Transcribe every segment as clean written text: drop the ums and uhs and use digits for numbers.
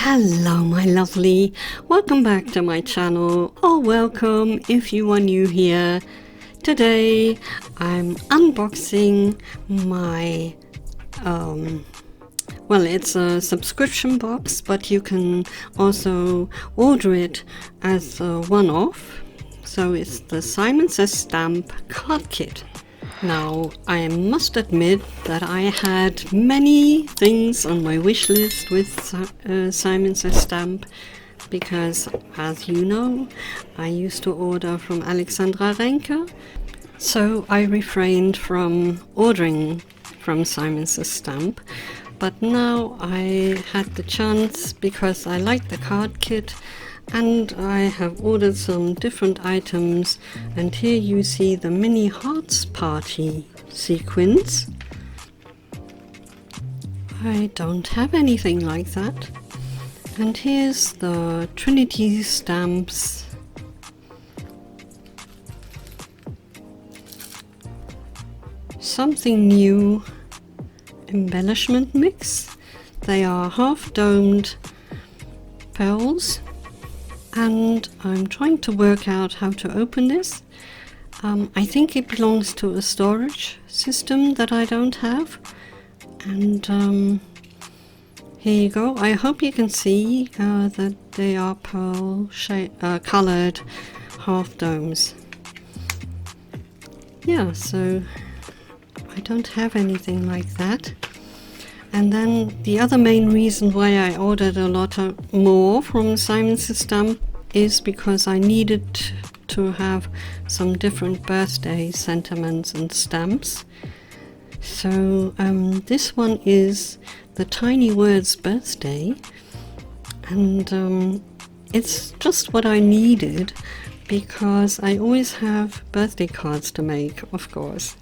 Hello my lovely, welcome back to my channel, or welcome if you are new here. Today I'm unboxing my, well, it's a subscription box, but you can also order it as a one-off. So it's the Simon Says Stamp card kit. Now, I must admit that I had many things on my wish list with Simon Says Stamp, because, as you know, I used to order from Alexandra Renke, so I refrained from ordering from Simon Says Stamp. But now I had the chance because I like the card kit, and I have ordered some different items, and here you see the mini hearts party sequins. I don't have anything like that. And here's the Trinity stamps. Something new embellishment mix. They are half domed pearls. And I'm trying to work out how to open this. I think it belongs to a storage system that I don't have. And here you go. I hope you can see that they are pearl colored half domes. Yeah, so I don't have anything like that. And then the other main reason why I ordered a lot more from Simon Says Stamp is because I needed to have some different birthday sentiments and stamps. So this one is the Tiny Words birthday, and it's just what I needed because I always have birthday cards to make, of course.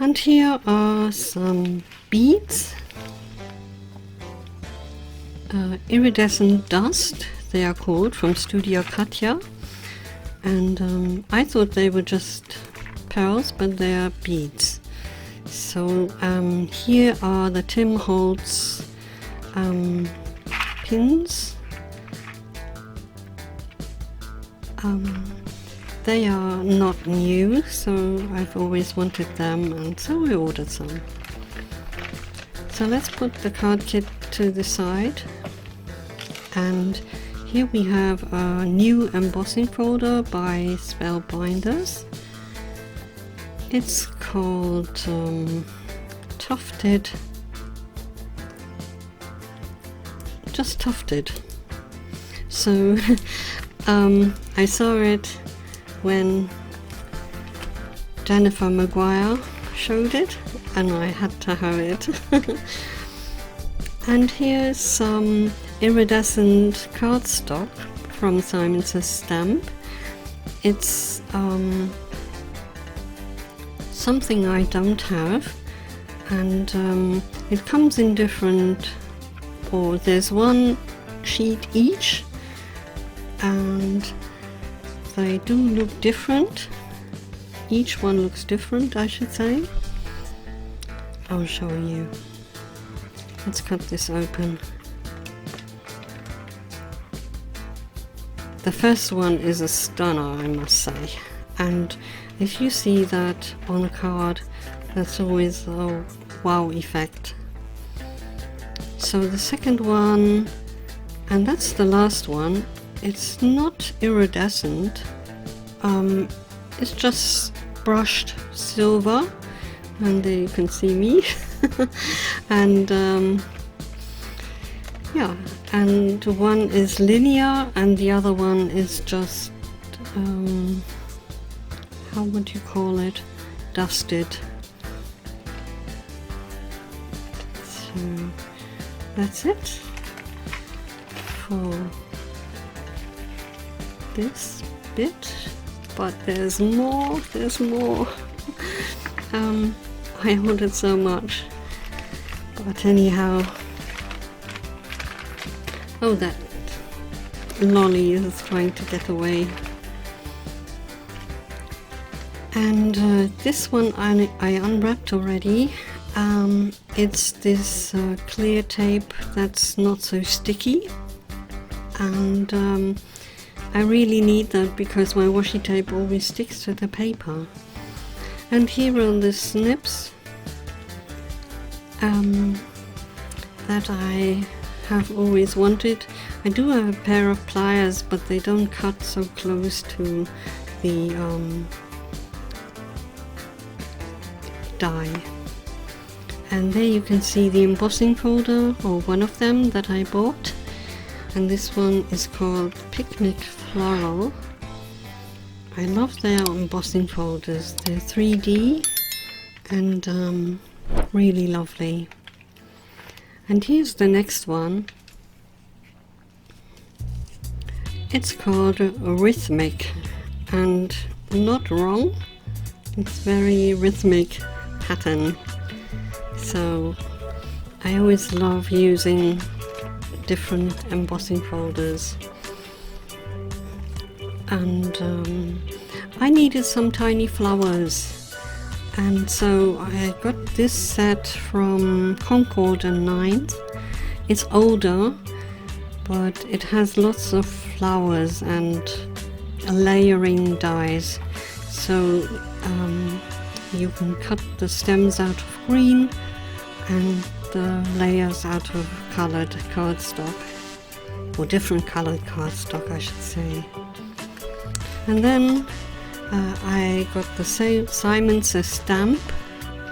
And here are some beads, iridescent dust, they are called, from Studio Katja. And I thought they were just pearls, but they are beads. So here are the Tim Holtz pins. They are not new, so I've always wanted them, and so I ordered some. So let's put the card kit to the side, and here we have a new embossing folder by Spellbinders. It's called Tufted, just Tufted. So I saw it when Jennifer Maguire showed it, and I had to have it. And here's some iridescent cardstock from Simon Says Stamp. It's something I don't have, and it comes in different, or there's one sheet each, and they do look different. Each one looks different, I should say. I'll show you. Let's cut this open. The first one is a stunner, I must say. And if you see that on a card, that's always a wow effect. So the second one, and that's the last one, it's not iridescent, it's just brushed silver, and there you can see me. And yeah, and one is linear and the other one is just how would you call it, dusted. So that's it for this bit, but there's more. I ordered so much, but anyhow. Oh, that lolly is trying to get away. And this one I unwrapped already, It's this clear tape that's not so sticky, and I really need that because my washi tape always sticks to the paper. And here are the snips that I have always wanted. I do have a pair of pliers, but they don't cut so close to the die. And there you can see the embossing folder, or one of them that I bought. And this one is called Picnic Floral. I love their embossing folders. They're 3D and really lovely. And here's the next one. It's called Rhythmic, and not wrong, it's very rhythmic pattern. So I always love using different embossing folders. And I needed some tiny flowers, and so I got this set from Concord and Ninth. It's older, but it has lots of flowers and layering dies, so you can cut the stems out of green and the layers out of colored cardstock, or different colored cardstock I should say. And then I got the Simon Says Stamp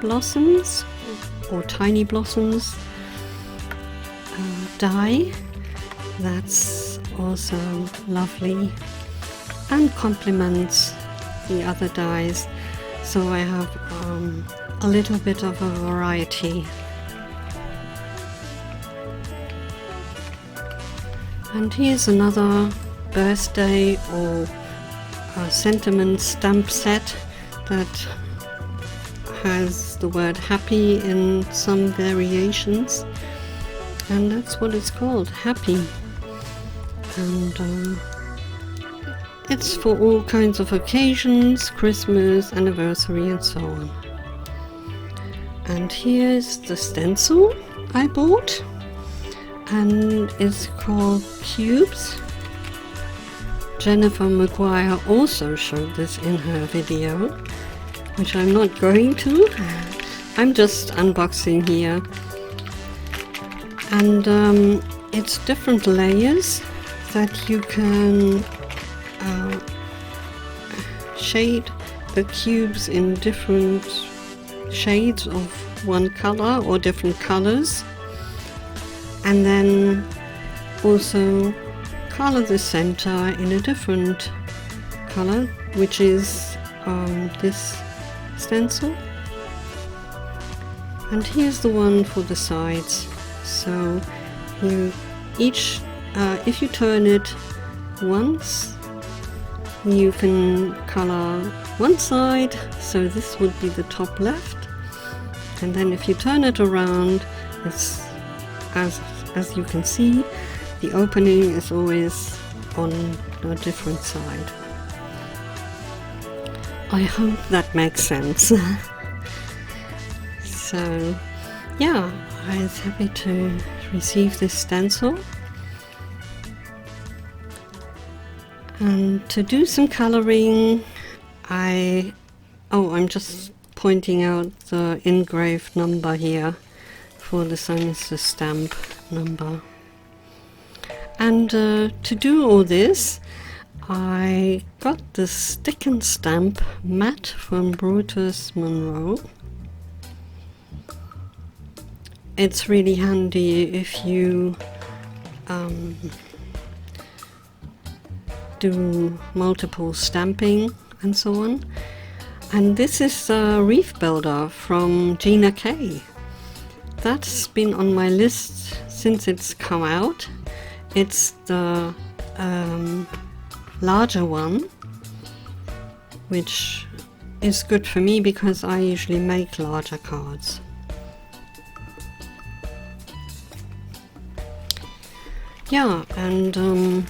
blossoms, or tiny blossoms die. That's also lovely and complements the other dies, so I have a little bit of a variety. And here's another birthday or sentiment stamp set that has the word happy in some variations, and that's what it's called, Happy. And it's for all kinds of occasions, Christmas, anniversary and so on. And here's the stencil I bought, and it's called Cubes. Jennifer Maguire also showed this in her video, which I'm not going to. I'm just unboxing here. And it's different layers that you can shade the cubes in different shades of one color or different colors, and then also color the center in a different color, which is this stencil. And here's the one for the sides. So you each if you turn it once, you can color one side, so this would be the top left, and then if you turn it around, it's as you can see, the opening is always on a different side. I hope that makes sense. So yeah, I was happy to receive this stencil. And to do some coloring, I'm just pointing out the engraved number here for the Simon Says stamp number. And to do all this, I got the stick and stamp mat from Brutus Monroe. It's really handy if you do multiple stamping and so on. And this is a Reef Builder from Gina K. That's been on my list since it's come out. It's the larger one, which is good for me because I usually make larger cards. Yeah, and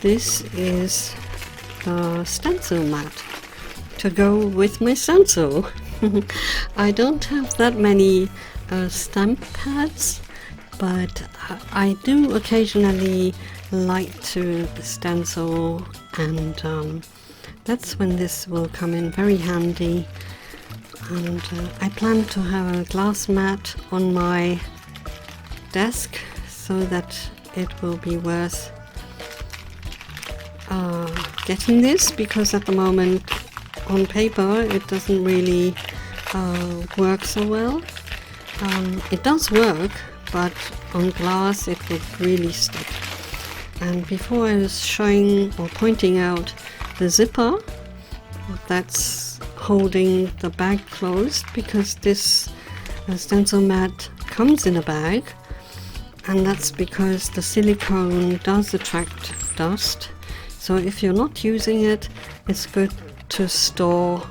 this is the stencil mat to go with my stencil. I don't have that many stamp pads, but I do occasionally like to stencil, and that's when this will come in very handy. And I plan to have a glass mat on my desk so that it will be worth getting this, because at the moment on paper it doesn't really work so well. It does work, but on glass it would really stick. And before I was showing or pointing out the zipper that's holding the bag closed, because this stencil mat comes in a bag, and that's because the silicone does attract dust. So if you're not using it, it's good to store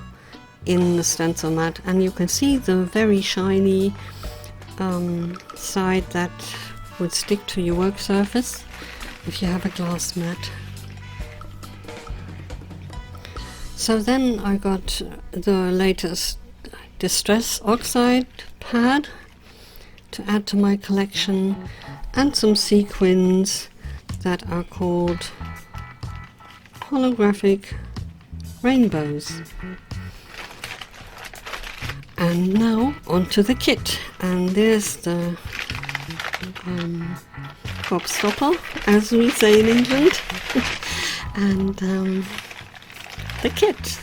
in the stencil mat. And you can see the very shiny side that would stick to your work surface if you have a glass mat. So then I got the latest Distress Oxide pad to add to my collection, and some sequins that are called holographic rainbows. And now onto the kit, and there's the gobstopper, as we say in England. And the kit,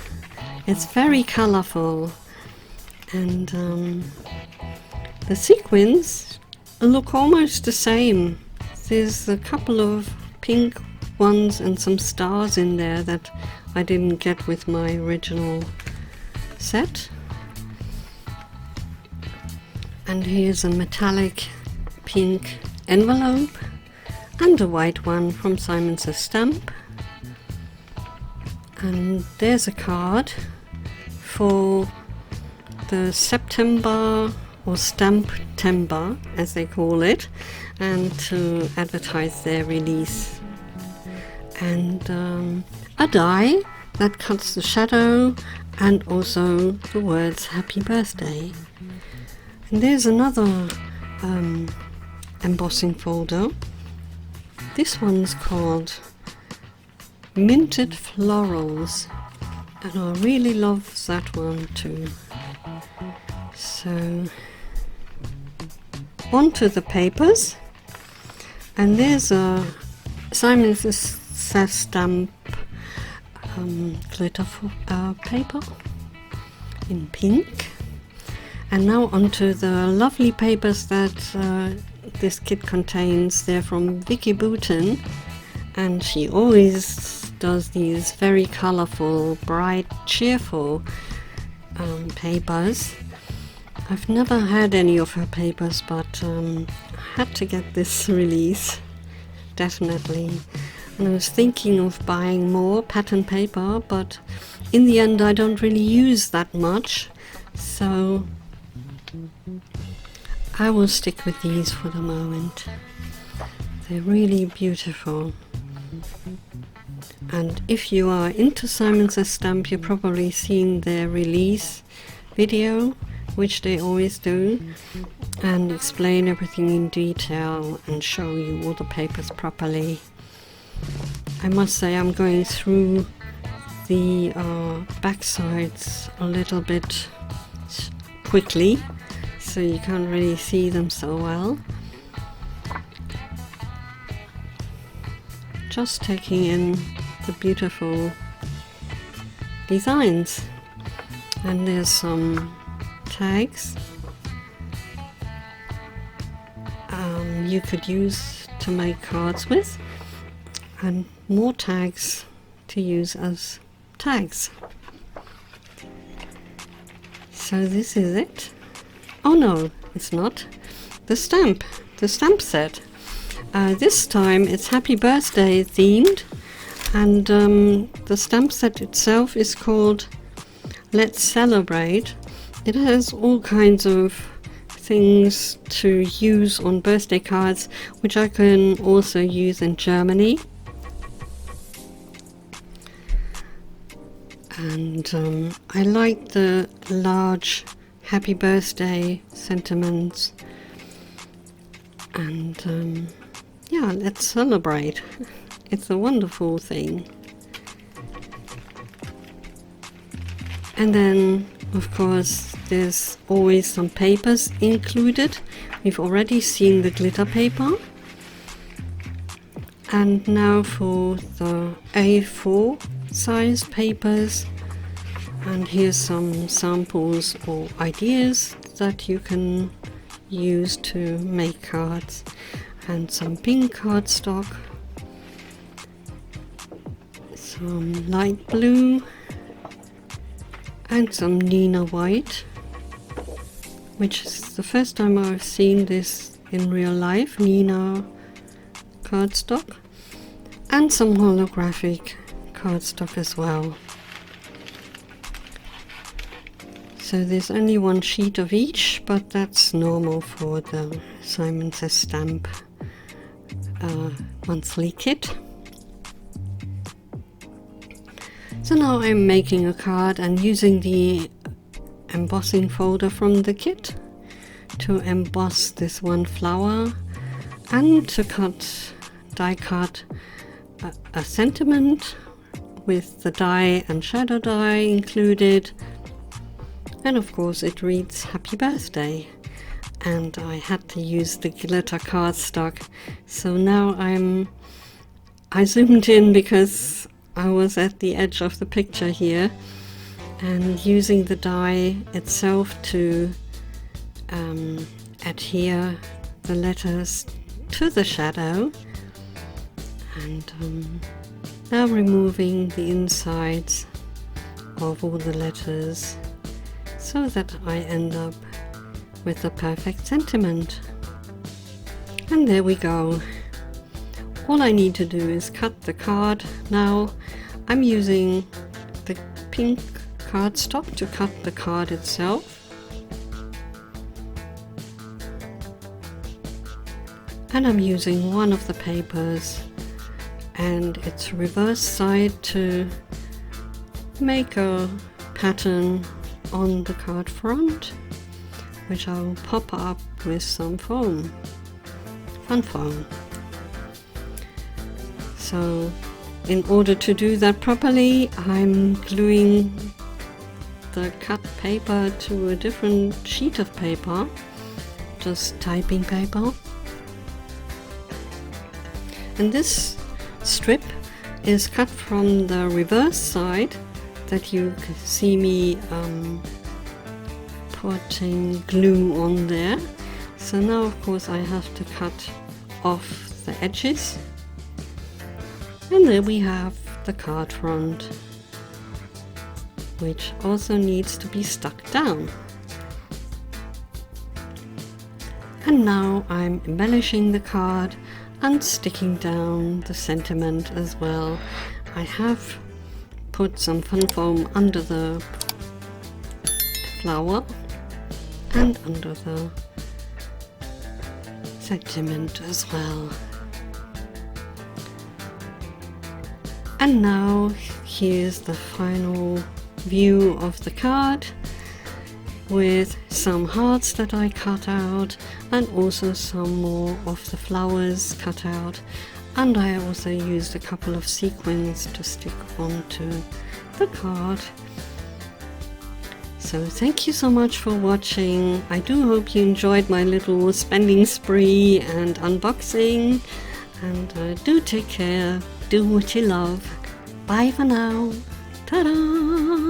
it's very colourful, and the sequins look almost the same. There's a couple of pink ones and some stars in there that I didn't get with my original set. And here's a metallic pink envelope and a white one from Simon Says Stamp. And there's a card for the September or Stamp-tember, as they call it, and to advertise their release. And a die that cuts the shadow, and also the words Happy Birthday. And there's another embossing folder. This one's called Minted Florals, and I really love that one too. So onto the papers, and there's a Simon Says Stamp glitter paper in pink. And now onto the lovely papers that this kit contains. They're from Vicky Boutin, and she always does these very colourful, bright, cheerful papers. I've never had any of her papers, but I had to get this release, definitely. And I was thinking of buying more pattern paper, but in the end I don't really use that much, so I will stick with these for the moment. They're really beautiful. And if you are into Simon Says Stamp, you've probably seen their release video, which they always do, and explain everything in detail and show you all the papers properly. I must say I'm going through the backsides a little bit quickly, so you can't really see them so well. Just taking in the beautiful designs. And there's some tags you could use to make cards with, and more tags to use as tags. So this is it. Oh no, it's not. The stamp set. This time it's Happy Birthday themed, and the stamp set itself is called Let's Celebrate. It has all kinds of things to use on birthday cards, which I can also use in Germany. And I like the large happy birthday sentiments. And yeah, let's celebrate. It's a wonderful thing. And then, of course, there's always some papers included. We've already seen the glitter paper. And now for the A4 size papers. And here's some samples or ideas that you can use to make cards. And some pink cardstock. Some light blue. And some Nina white, which is the first time I've seen this in real life, Nina cardstock, and some holographic cardstock as well. So there's only one sheet of each, but that's normal for the Simon Says Stamp monthly kit. So now I'm making a card and using the embossing folder from the kit to emboss this one flower and to die cut a sentiment with the die and shadow die included. And of course it reads Happy Birthday. And I had to use the glitter cardstock. So now I zoomed in because I was at the edge of the picture here, and using the die itself to adhere the letters to the shadow, and now removing the insides of all the letters so that I end up with the perfect sentiment. And there we go. All I need to do is cut the card now. I'm using the pink cardstock to cut the card itself. And I'm using one of the papers and its reverse side to make a pattern on the card front, which I'll pop up with some foam, fun foam. So in order to do that properly, I'm gluing the cut paper to a different sheet of paper, just typing paper. And this strip is cut from the reverse side that you can see me putting glue on there. So now of course I have to cut off the edges. And there we have the card front, which also needs to be stuck down. And now I'm embellishing the card and sticking down the sentiment as well. I have put some fun foam under the flower and under the sentiment as well. And now here's the final view of the card with some hearts that I cut out and also some more of the flowers cut out, and I also used a couple of sequins to stick onto the card. So thank you so much for watching. I do hope you enjoyed my little spending spree and unboxing, and do take care. Do what you love. Bye for now. Ta-da!